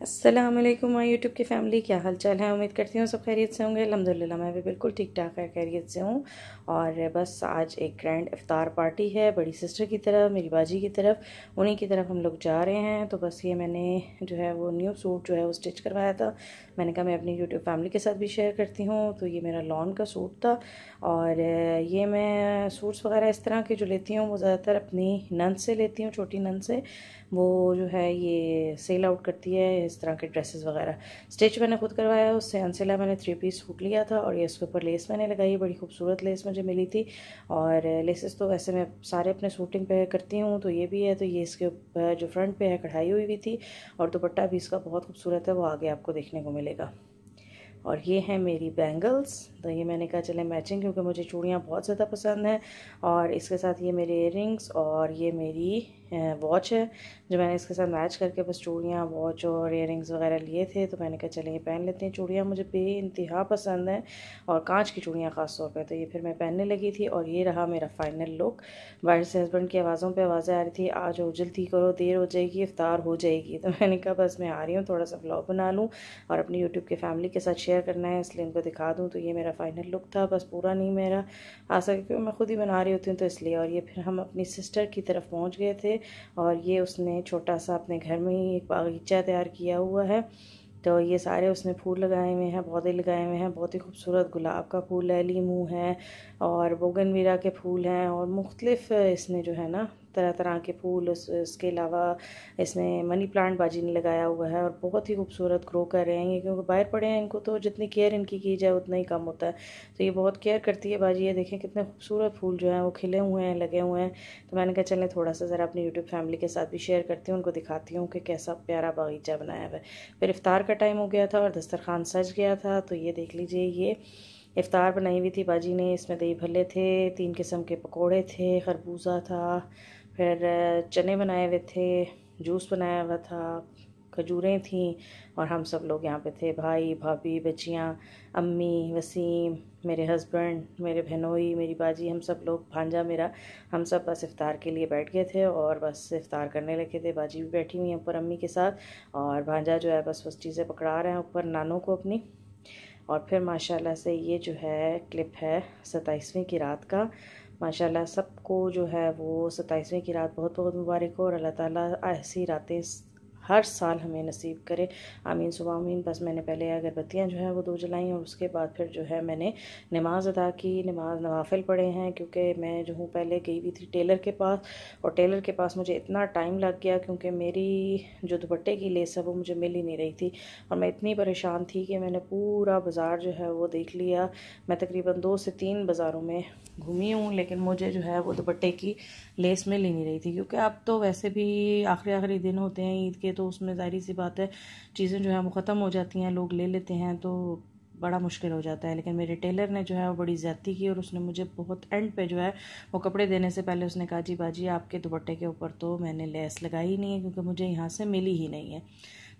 अस्सलाम वालेकुम my YouTube की फ़ैमिली, क्या हाल चाल है। उम्मीद करती हूँ सब खैरियत से होंगे। अल्हम्दुलिल्लाह मैं भी बिल्कुल ठीक ठाक है, खैरियत से हूँ। और बस आज एक ग्रैंड इफ्तार पार्टी है बड़ी सिस्टर की तरफ, मेरी बाजी की तरफ, उन्हीं की तरफ हम लोग जा रहे हैं। तो बस ये मैंने जो है वो न्यू सूट जो है वो स्टिच करवाया था। मैंने कहा मैं अपनी यूट्यूब फैमिली के साथ भी शेयर करती हूँ। तो ये मेरा लॉन का सूट था। और ये मैं सूट्स वगैरह इस तरह के जो लेती हूँ वो ज़्यादातर अपनी नंद से लेती हूँ, छोटी नंद से। वो जो है ये सेल आउट करती है इस तरह के ड्रेसेस वगैरह। स्टिच मैंने खुद करवाया है उससे। अनसिला मैंने 3 पीस सूट लिया था और ये इसके ऊपर लेस मैंने लगाई, बड़ी खूबसूरत लेस मुझे मिली थी। और लेसेस तो वैसे मैं सारे अपने सूटिंग पे करती हूँ, तो ये भी है। तो ये इसके ऊपर जो फ्रंट पे है कढ़ाई हुई हुई थी और दुपट्टा भी इसका बहुत खूबसूरत है, वो आगे आपको देखने को मिलेगा। और ये है मेरी बैंगल्स। तो ये मैंने कहा चले मैचिंग, क्योंकि मुझे चूड़ियाँ बहुत ज़्यादा पसंद हैं। और इसके साथ ये मेरे इयररिंग्स और ये मेरी वॉच है जो मैंने इसके साथ मैच करके बस चूड़ियाँ, वॉच और इयररिंग्स वगैरह लिए थे। तो मैंने कहा चले ये पहन लेते हैं। चूड़ियाँ मुझे बेइंतहा पसंद हैं और कांच की चूड़ियाँ ख़ास तौर पे। तो ये फिर मैं पहनने लगी थी और ये रहा मेरा फाइनल लुक। बाहर से हस्बैंड की आवाज़ों पे आवाज़ें आ रही थी, आ जाओ जल्दी करो, देर हो जाएगी, इफ्तार हो जाएगी। तो मैंने कहा बस मैं आ रही हूँ, थोड़ा सा व्लॉग बना लूँ और अपनी यूट्यूब के फैमिली के साथ शेयर करना है, इसलिए इनको दिखा दूँ। तो ये मेरा फाइनल लुक था, बस पूरा नहीं मेरा आ सके क्योंकि मैं खुद ही बना रही होती हूँ तो इसलिए। और ये फिर हम अपनी सिस्टर की तरफ पहुँच गए थे और ये उसने छोटा सा अपने घर में ही एक बागीचा तैयार किया हुआ है। तो ये सारे उसने फूल लगाए हुए हैं, पौधे लगाए हुए हैं। बहुत ही खूबसूरत गुलाब का फूल है, लीमू है और बोगनविला के फूल हैं और मुख्तलिफ इसने जो है ना तरह तरह के फूल। उसके अलावा इसमें मनी प्लांट बाजी ने लगाया हुआ है और बहुत ही खूबसूरत ग्रो कर रहे हैं ये, क्योंकि बाहर पड़े हैं इनको तो जितनी केयर इनकी की जाए उतना ही कम होता है। तो ये बहुत केयर करती है बाजी। ये देखें कितने खूबसूरत फूल जो हैं वो खिले हुए हैं, लगे हुए हैं। तो मैंने कहा चलें थोड़ा सा ज़रा अपनी यूट्यूब फैमिली के साथ भी शेयर करती हूँ, उनको दिखाती हूँ कि कैसा प्यारा बागीचा बनाया हुआ है। फिर इफ्तार का टाइम हो गया था और दस्तरखान सज गया था। तो ये देख लीजिए, ये इफ्तार बनाई हुई थी बाजी ने। इसमें दही भल्ले थे, 3 किस्म के पकोड़े थे, खरबूजा था, फिर चने बनाए हुए थे, जूस बनाया हुआ था, खजूरें थीं और हम सब लोग यहाँ पे थे, भाई भाभी, बच्चियाँ, अम्मी, वसीम, मेरे हस्बैंड, मेरे बहनोई, मेरी बाजी, हम सब लोग, भांजा मेरा, हम सब बस इफ्तार के लिए बैठ गए थे और बस इफ्तार करने लगे थे। बाजी भी बैठी हुई हैं ऊपर अम्मी के साथ और भांजा जो है बस चीज़ें पकड़ा रहे हैं ऊपर नानों को अपनी। और फिर माशाल्लाह से ये जो है क्लिप है 27वीं की रात का। माशाल्लाह सबको जो है वो 27वीं की रात बहुत बहुत मुबारक हो और अल्लाह ताला ऐसी रातें हर साल हमें नसीब करे, आमीन सुबह आमीन। बस मैंने पहले अगरबत्तियाँ जो है वो 2 जलाई और उसके बाद फिर जो है मैंने नमाज़ अदा की, नवाफिल पढ़े हैं। क्योंकि मैं जो हूँ पहले गई हुई थी टेलर के पास और टेलर के पास मुझे इतना टाइम लग गया क्योंकि मेरी जो दुपट्टे की लेस है वो मुझे मिल ही नहीं रही थी और मैं इतनी परेशान थी कि मैंने पूरा बाज़ार जो है वो देख लिया। मैं तकरीबन 2 से 3 बाज़ारों में घूमी हूँ, लेकिन मुझे जो है वो दुपट्टे की लेस मिल ही नहीं रही थी। क्योंकि अब तो वैसे भी आखिरी दिन होते हैं ईद के, तो उसमें ज़ाहिर सी बात है चीज़ें जो है वो ख़त्म हो जाती हैं, लोग ले लेते हैं, तो बड़ा मुश्किल हो जाता है। लेकिन मेरे टेलर ने जो है वो बड़ी ज़्यादती की और उसने मुझे बहुत एंड पे जो है वो कपड़े देने से पहले उसने कहा जी बाजी आपके दुपट्टे के ऊपर तो मैंने लेस लगाई ही नहीं है क्योंकि मुझे यहाँ से मिली ही नहीं है।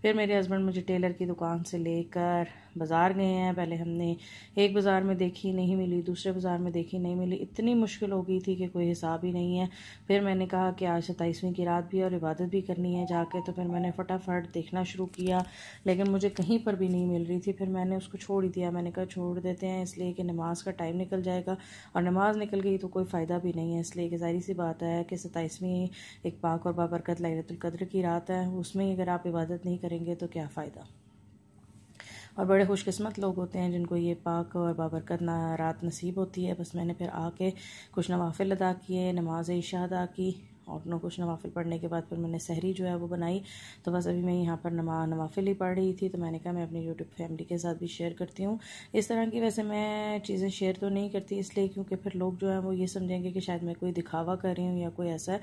फिर मेरे हस्बैंड मुझे टेलर की दुकान से लेकर बाज़ार गए हैं। पहले हमने एक बाज़ार में देखी, नहीं मिली, दूसरे बाज़ार में देखी, नहीं मिली, इतनी मुश्किल हो गई थी कि कोई हिसाब ही नहीं है। फिर मैंने कहा कि आज 27वीं की रात भी और इबादत भी करनी है जाके, तो फिर मैंने फटाफट देखना शुरू किया, लेकिन मुझे कहीं पर भी नहीं मिल रही थी। फिर मैंने उसको छोड़ ही दिया। मैंने कहा छोड़ देते हैं, इसलिए कि नमाज का टाइम निकल जाएगा और नमाज निकल गई तो कोई फ़ायदा भी नहीं है। इसलिए कि ज़ाहिर सी बात है कि 27वीं एक पाक और बाबरकत लैलतुल कद्र की रात है, उसमें अगर आप इबादत नहीं करेंगे तो क्या फ़ायदा। और बड़े खुशकिस्मत लोग होते हैं जिनको ये पाक और बाबरकत रात नसीब होती है। बस मैंने फिर आके कुछ नवाफिल अदा किए, नमाज इशा अदा की और कुछ नवाफिल पढ़ने के बाद फिर मैंने सहरी जो है वो बनाई। तो बस अभी मैं यहाँ पर नवाफिल ही पढ़ रही थी, तो मैंने कहा मैं अपनी यूट्यूब फैमिली के साथ भी शेयर करती हूँ। इस तरह की वैसे मैं चीज़ें शेयर तो नहीं करती इसलिए क्योंकि फिर लोग जो है वो ये समझेंगे कि शायद मैं कोई दिखावा कर रही हूँ या कोई ऐसा।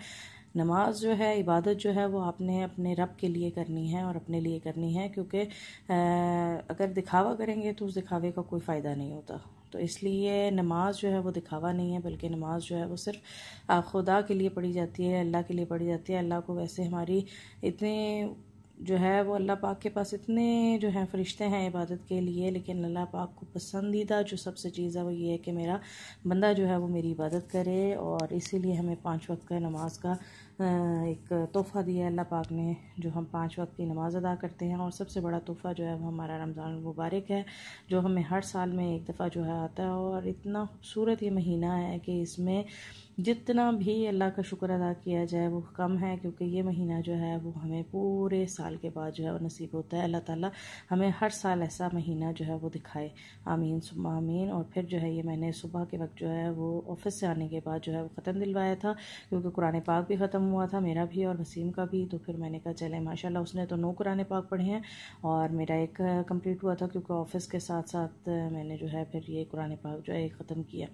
नमाज जो है, इबादत जो है वो आपने अपने रब के लिए करनी है और अपने लिए करनी है, क्योंकि अगर दिखावा करेंगे तो उस दिखावे का कोई फ़ायदा नहीं होता। तो इसलिए नमाज जो है वो दिखावा नहीं है, बल्कि नमाज जो है वो सिर्फ खुदा के लिए पढ़ी जाती है, अल्लाह के लिए पढ़ी जाती है। अल्लाह को वैसे हमारी इतनी जो है वो अल्लाह पाक के पास इतने जो हैं फ़रिश्ते हैं इबादत के लिए, लेकिन अल्लाह पाक को पसंदीदा जो सबसे चीज़ है वो ये है कि मेरा बंदा जो है वो मेरी इबादत करे। और इसीलिए हमें 5 वक्त का नमाज का एक तोहफ़ा दिया है अल्लाह पाक ने, जो हम 5 वक्त की नमाज़ अदा करते हैं। और सबसे बड़ा तोहफ़ा जो है वो हमारा रमज़ान मुबारक है, जो हमें हर साल में एक दफ़ा जो है आता है। और इतना खूबसूरत ये महीना है कि इसमें जितना भी अल्लाह का शुक्र अदा किया जाए वो कम है, क्योंकि ये महीना जो है वो हमें पूरे साल के बाद जो है वो नसीब होता है। अल्लाह ताला हमें हर साल ऐसा महीना जो है वो दिखाए, आमीन सुम्मा आमीन। और फिर जो है ये मैंने सुबह के वक्त जो है वो ऑफ़िस से आने के बाद जो है वो ख़त्म दिलवाया था, क्योंकि कुरान पाक भी ख़त्म हुआ था मेरा भी और वसीम का भी। तो फिर मैंने कहा चले माशाल्लाह उसने तो 9 कुरान पाक पढ़े हैं और मेरा एक कंप्लीट हुआ था, क्योंकि ऑफ़िस के साथ साथ मैंने जो है फिर ये कुरान पाक जो है ख़त्म किया।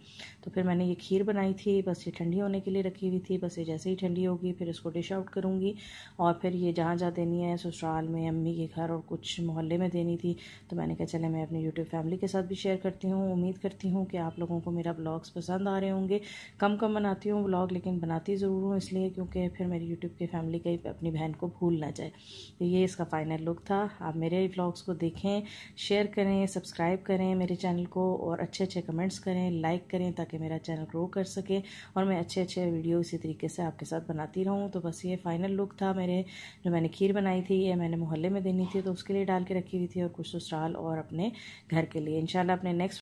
तो फिर मैंने ये खीर बनाई थी, बस ये ठंडी होने के लिए रखी हुई थी, बस ये जैसे ही ठंडी होगी फिर इसको डिश आउट करूँगी। और फिर ये जहाँ जहाँ देनी है, ससुराल में, अम्मी के घर और कुछ मोहल्ले में देनी थी, तो मैंने कहा चले मैं अपनी यूट्यूब फैमिली के साथ भी शेयर करती हूँ। उम्मीद करती हूँ कि आप लोगों को मेरा ब्लॉग्स पसंद आ रहे होंगे। कम कम बनाती हूँ ब्लॉग, लेकिन बनाती ज़रूर हूँ इसलिए क्योंकि फिर मेरी यूट्यूब की फैमिली कहीं अपनी बहन को भूल ना जाए। तो ये इसका फ़ाइनल लुक था। आप मेरे ब्लॉग्स को देखें, शेयर करें, सब्सक्राइब करें मेरे चैनल को, और अच्छे अच्छे कमेंट्स करें, लाइक करें, ताकि मेरा चैनल ग्रो कर सके और मैं अच्छे अच्छे वीडियो इसी तरीके से आपके साथ बनाती रहूँ। तो बस ये फ़ाइनल लुक था मेरे, जो मैंने खीर बनाई थी ये मैंने मोहल्ले में देनी थी तो उसके लिए डाल के रखी हुई थी, और कुछ ससुराल और अपने घर के लिए। इंशाल्लाह अपने नेक्स्ट